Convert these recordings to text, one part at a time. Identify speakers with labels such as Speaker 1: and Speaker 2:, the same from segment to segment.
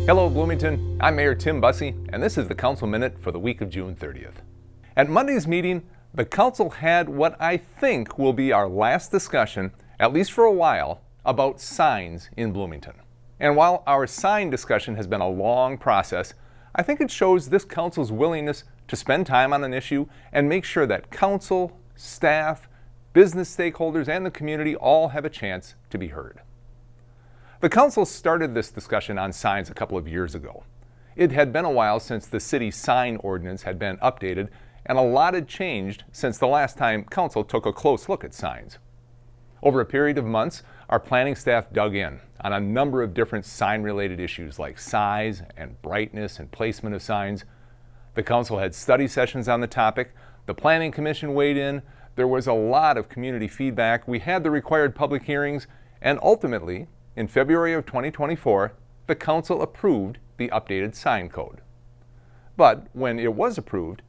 Speaker 1: Hello Bloomington, I'm Mayor Tim Busse, and this is the Council Minute for the week of June 30th. At Monday's meeting, the Council had what I think will be our last discussion, at least for a while, about signs in Bloomington. And while our sign discussion has been a long process, I think it shows this Council's willingness to spend time on an issue and make sure that Council, staff, business stakeholders, and the community all have a chance to be heard. The Council started this discussion on signs a couple of years ago. It had been a while since the city sign ordinance had been updated, and a lot had changed since the last time Council took a close look at signs. Over a period of months, our planning staff dug in on a number of different sign-related issues like size and brightness and placement of signs. The Council had study sessions on the topic, the Planning Commission weighed in, there was a lot of community feedback, we had the required public hearings, and ultimately, in February of 2024, the Council approved the updated sign code. But when it was approved,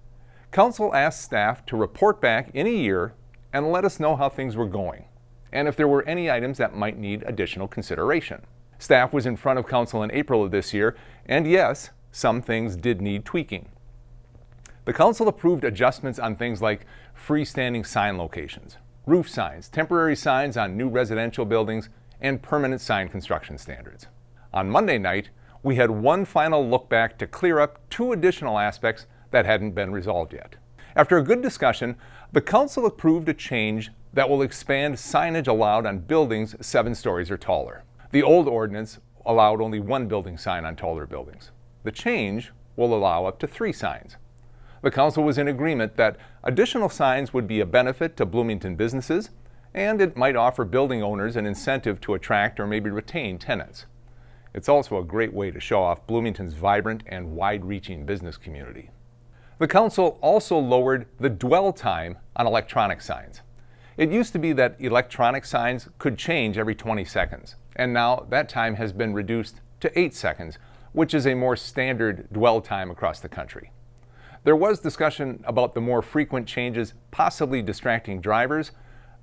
Speaker 1: Council asked staff to report back in a year and let us know how things were going, and if there were any items that might need additional consideration. Staff was in front of Council in April of this year, and yes, some things did need tweaking. The Council approved adjustments on things like freestanding sign locations, roof signs, temporary signs on new residential buildings, and permanent sign construction standards. On Monday night, we had one final look back to clear up two additional aspects that hadn't been resolved yet. After a good discussion, the Council approved a change that will expand signage allowed on buildings 7 stories or taller. The old ordinance allowed only one building sign on taller buildings. The change will allow up to 3 signs. The Council was in agreement that additional signs would be a benefit to Bloomington businesses, and it might offer building owners an incentive to attract or maybe retain tenants. It's also a great way to show off Bloomington's vibrant and wide-reaching business community. The Council also lowered the dwell time on electronic signs. It used to be that electronic signs could change every 20 seconds, and now that time has been reduced to 8 seconds, which is a more standard dwell time across the country. There was discussion about the more frequent changes possibly distracting drivers,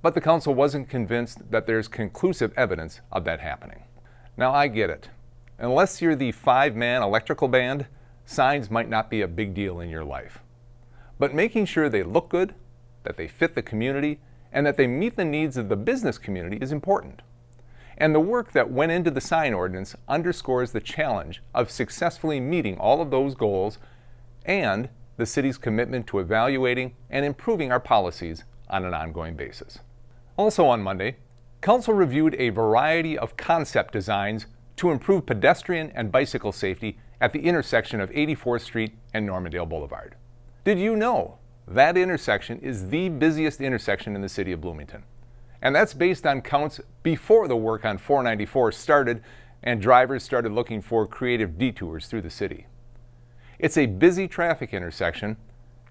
Speaker 1: but the Council wasn't convinced that there's conclusive evidence of that happening. Now I get it. Unless you're the 5-man electrical band, signs might not be a big deal in your life. But making sure they look good, that they fit the community, and that they meet the needs of the business community is important. And the work that went into the sign ordinance underscores the challenge of successfully meeting all of those goals and the city's commitment to evaluating and improving our policies on an ongoing basis. Also on Monday, Council reviewed a variety of concept designs to improve pedestrian and bicycle safety at the intersection of 84th Street and Normandale Boulevard. Did you know that intersection is the busiest intersection in the city of Bloomington? And that's based on counts before the work on 494 started and drivers started looking for creative detours through the city. It's a busy traffic intersection,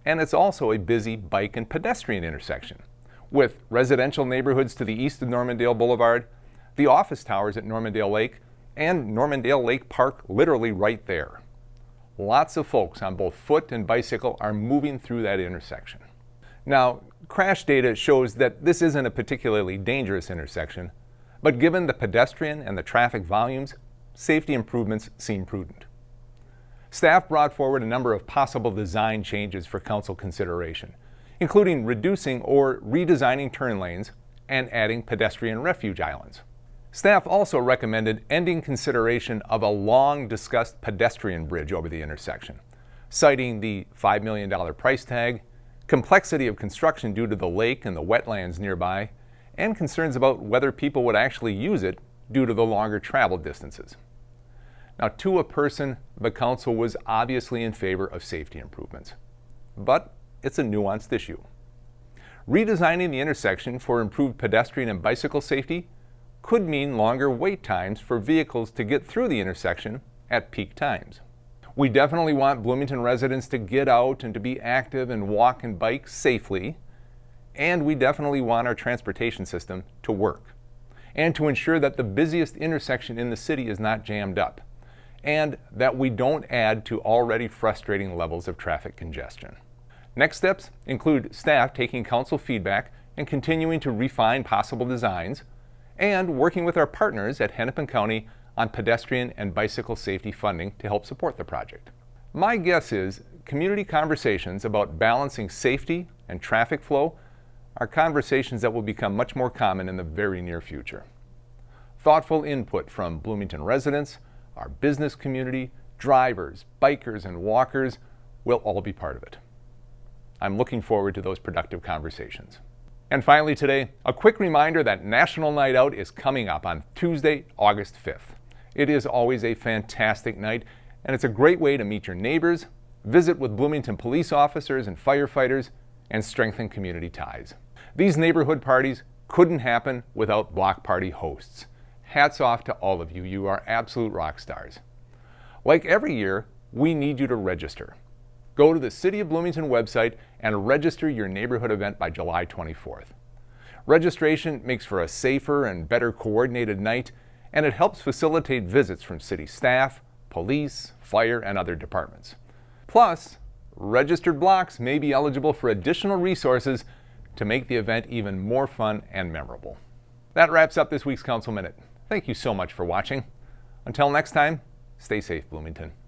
Speaker 1: and it's also a busy bike and pedestrian intersection, with residential neighborhoods to the east of Normandale Boulevard, the office towers at Normandale Lake, and Normandale Lake Park literally right there. Lots of folks on both foot and bicycle are moving through that intersection. Now, crash data shows that this isn't a particularly dangerous intersection, but given the pedestrian and the traffic volumes, safety improvements seem prudent. Staff brought forward a number of possible design changes for Council consideration, including reducing or redesigning turn lanes and adding pedestrian refuge islands. Staff also recommended ending consideration of a long-discussed pedestrian bridge over the intersection, citing the $5 million price tag, complexity of construction due to the lake and the wetlands nearby, and concerns about whether people would actually use it due to the longer travel distances. Now, to a person, the Council was obviously in favor of safety improvements, but it's a nuanced issue. Redesigning the intersection for improved pedestrian and bicycle safety could mean longer wait times for vehicles to get through the intersection at peak times. We definitely want Bloomington residents to get out and to be active and walk and bike safely, and we definitely want our transportation system to work, and to ensure that the busiest intersection in the city is not jammed up, and that we don't add to already frustrating levels of traffic congestion. Next steps include staff taking Council feedback and continuing to refine possible designs, and working with our partners at Hennepin County on pedestrian and bicycle safety funding to help support the project. My guess is community conversations about balancing safety and traffic flow are conversations that will become much more common in the very near future. Thoughtful input from Bloomington residents, our business community, drivers, bikers, and walkers will all be part of it. I'm looking forward to those productive conversations. And finally today, a quick reminder that National Night Out is coming up on Tuesday, August 5th. It is always a fantastic night, and it's a great way to meet your neighbors, visit with Bloomington police officers and firefighters, and strengthen community ties. These neighborhood parties couldn't happen without block party hosts. Hats off to all of you. You are absolute rock stars. Like every year, we need you to register. Go to the City of Bloomington website and register your neighborhood event by July 24th. Registration makes for a safer and better coordinated night, and it helps facilitate visits from city staff, police, fire, and other departments. Plus, registered blocks may be eligible for additional resources to make the event even more fun and memorable. That wraps up this week's Council Minute. Thank you so much for watching. Until next time, stay safe, Bloomington.